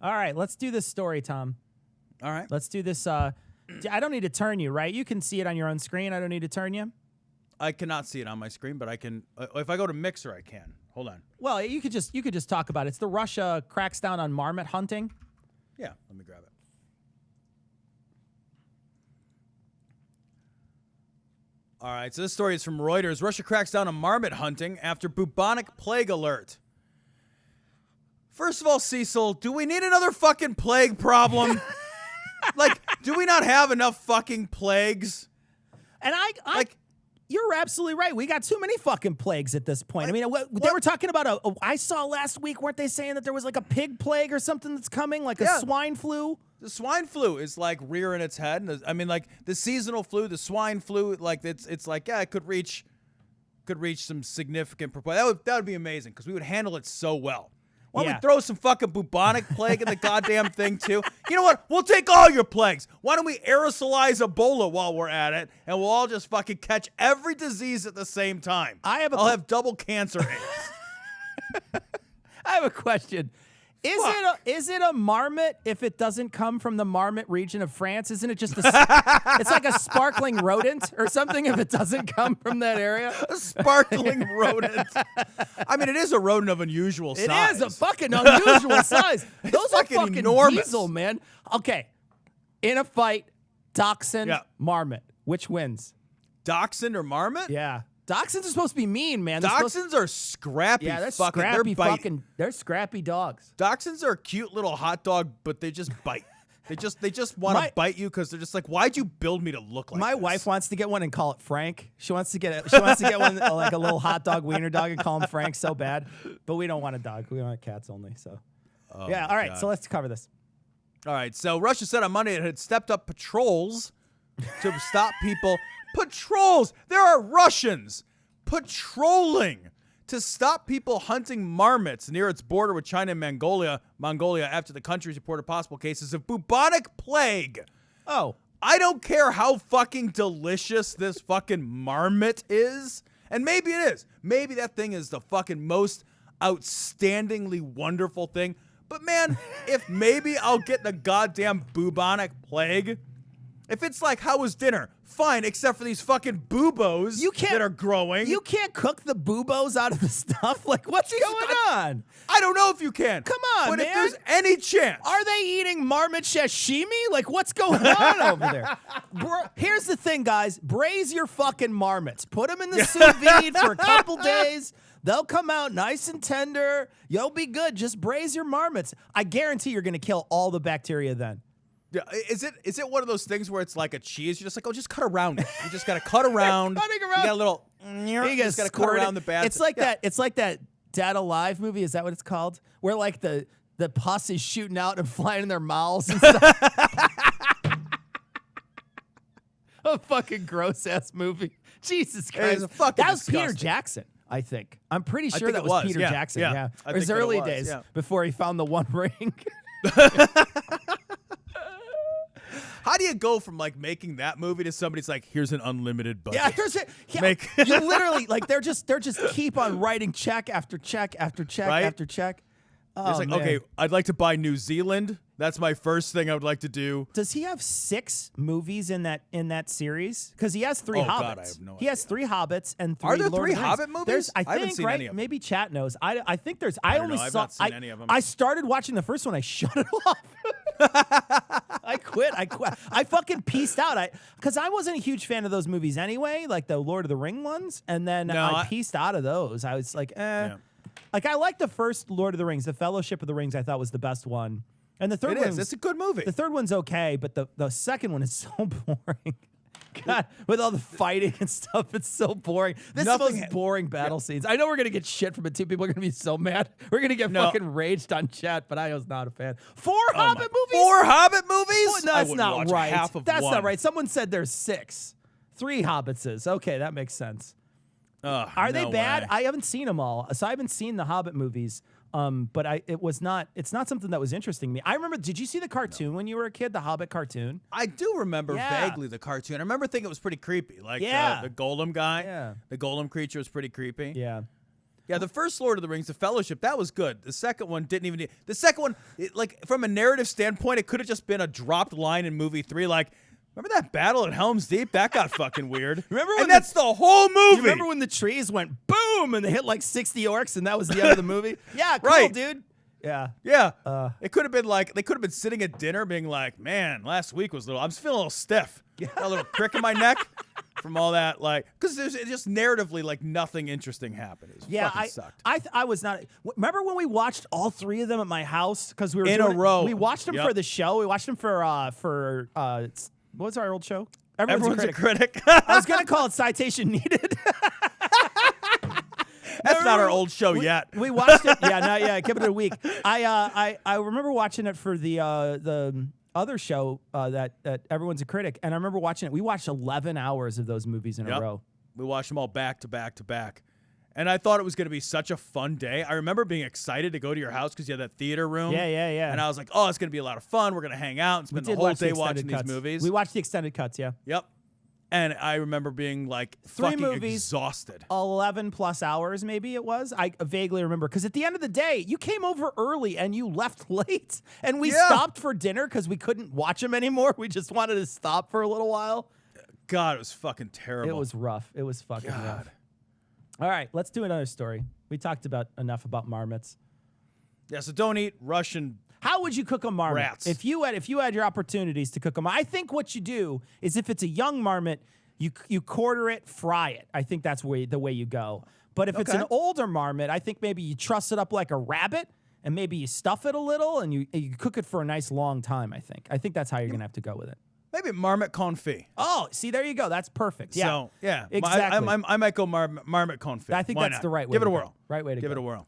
All right, let's do this story, Tom. All right. Let's do this. I don't need to turn you, right? You can see it on your own screen. I don't need to turn you. I cannot see it on my screen, but I can. If I go to Mixer, I can. Hold on. Well, you could just talk about it. It's the Russia cracks down on marmot hunting. Yeah, let me grab it. All right, so this story is from Reuters. Russia cracks down on marmot hunting after bubonic plague alert. First of all, Cecil, do we need another fucking plague problem? Like, do we not have enough fucking plagues? And you're absolutely right. We got too many fucking plagues at this point. I mean, they were talking about I saw last week, weren't they saying that there was like a pig plague or something that's coming, like a swine flu? The swine flu is like rearing its head. I mean, like the seasonal flu, the swine flu, like it's like, yeah, it could reach some significant proportion. That would be amazing because we would handle it so well. Why don't we throw some fucking bubonic plague in the goddamn thing too? You know what? We'll take all your plagues. Why don't we aerosolize Ebola while we're at it, and we'll all just fucking catch every disease at the same time. I'll have double cancer AIDS. I have a question. Is it a marmot if it doesn't come from the Marmot region of France? Isn't it just it's like a sparkling rodent or something if it doesn't come from that area? A sparkling rodent. I mean, it is a rodent of unusual size. It is a fucking unusual size. Those are fucking enormous. diesel, man. Okay. In a fight, dachshund, marmot. Which wins? Dachshund or marmot? Yeah. Dachshunds are supposed to be mean, man. Dachshunds are scrappy. Yeah, they're fucking, scrappy they're scrappy dogs. Dachshunds are a cute little hot dog, but they just bite. They just want to bite you because they're just like, why'd you build me to look like My this? wife wants to get one and call it Frank. She wants to get one like a little hot dog wiener dog and call him Frank so bad. But we don't want a dog. We want cats only. So all right. So let's cover this. All right. So Russia said on Monday it had stepped up patrols to stop people. Patrols! There are Russians patrolling to stop people hunting marmots near its border with China and Mongolia after the countries reported possible cases of bubonic plague. Oh. I don't care how fucking delicious this fucking marmot is. And maybe it is. Maybe that thing is the fucking most outstandingly wonderful thing. But man, if maybe I'll get the goddamn bubonic plague, if it's like, how was dinner? Fine, except for these fucking boobos that are growing. You can't cook the boobos out of the stuff? Like, what's going on? I don't know if you can. Come on, but man. If there's any chance. Are they eating marmot sashimi? Like, what's going on over there? Here's the thing, guys. Braise your fucking marmots. Put them in the sous vide for a couple days. They'll come out nice and tender. You'll be good. Just braise your marmots. I guarantee you're going to kill all the bacteria then. Yeah, is it one of those things where it's like a cheese? You're just like, just cut around it. You just got to cut around. Cutting around. You got a little. You just got to cut around the bad. It's like that. It's like that Dead Alive movie. Is that what it's called? Where like the pus is shooting out and flying in their mouths and stuff. A fucking gross ass movie. Jesus Christ. That was Peter Jackson. I think. I'm pretty sure that was Peter Jackson. Yeah. It was early days before he found the One Ring. How do you go from like making that movie to somebody's like, here's an unlimited budget? Yeah, here's it. Yeah, you literally like they're just keep on writing check after check after check after check. Oh, it's like, man. Okay, I'd like to buy New Zealand. That's my first thing I would like to do. Does he have 6 movies in that series? Because he has 3 Hobbits. God, I have no idea. He has 3 Hobbits and 3 Are there Lord 3 of the Rings. Hobbit movies? I haven't think, seen any of them. Maybe chat knows. I think there's. I've not seen any of them. I started watching the first one. I shut it off. I quit. I fucking pieced out. Because I wasn't a huge fan of those movies anyway, like the Lord of the Ring ones. And then I pieced out of those. I was like, Yeah. Like, I liked the first Lord of the Rings. The Fellowship of the Rings, I thought, was the best one. And the third one, it's a good movie. The third one's okay, but the second one is so boring. God, with all the fighting and stuff, it's so boring. This is the most boring battle scenes. I know we're going to get shit from it, too. People are going to be so mad. We're going to get fucking raged on chat, but I was not a fan. 4 Hobbit movies? 4 Hobbit movies? Oh, no, that's not right. Half of that's one. not right. Someone said there's 6. 3 Hobbitses. Okay, that makes sense. Are they bad? Way. I haven't seen them all, so I haven't seen the Hobbit movies. But it's not something that was interesting to me. I remember. Did you see the cartoon when you were a kid? The Hobbit cartoon. I do remember vaguely the cartoon. I remember thinking it was pretty creepy. Like the golem guy. Yeah. The golem creature was pretty creepy. Yeah. Yeah, the first Lord of the Rings, The Fellowship, that was good. The second one didn't even. The second one, like from a narrative standpoint, it could have just been a dropped line in movie 3, like. Remember that battle at Helm's Deep? That got fucking weird. Remember when that's the whole movie. You remember when the trees went boom and they hit like 60 orcs and that was the end of the movie? Yeah, cool, right. dude. Yeah. Yeah. It could have been like, they could have been sitting at dinner being like, man, last week was I'm feeling a little stiff. Got a little crick in my neck from all that, like, because there's just narratively, like, nothing interesting happened. It fucking sucked. I was not. Remember when we watched all 3 of them at my house? Because we were in a row. We watched them for the show. We watched them for what was our old show? Everyone's a critic. I was gonna call it Citation Needed. That's not our old show yet. We watched it. Yeah, not yet. Give it a week. I remember watching it for the other show that Everyone's a Critic, and I remember watching it. We watched 11 hours of those movies in a row. We watched them all back to back to back. And I thought it was going to be such a fun day. I remember being excited to go to your house because you had that theater room. Yeah. And I was like, oh, it's going to be a lot of fun. We're going to hang out and spend the whole day watching these movies. We watched the extended cuts, yeah. Yep. And I remember being like 3 fucking movies, exhausted. 11 plus hours, maybe it was. I vaguely remember. Because at the end of the day, you came over early and you left late. And we stopped for dinner because we couldn't watch them anymore. We just wanted to stop for a little while. God, it was fucking terrible. It was rough. It was fucking rough. All right, let's do another story. We talked about enough about marmots. Yeah, so don't eat Russian. How would you cook a marmot? Rats. If you had your opportunities to cook them, I think what you do is if it's a young marmot, you quarter it, fry it. I think that's the way you go. But if it's an older marmot, I think maybe you truss it up like a rabbit and maybe you stuff it a little and you cook it for a nice long time, I think that's how you're going to have to go with it. Maybe marmot confit. Oh, see, there you go. That's perfect. Yeah. So, yeah. Exactly. I might go marmot confit. I think that's the right way. Give it a whirl. Right way to go. Give it a whirl.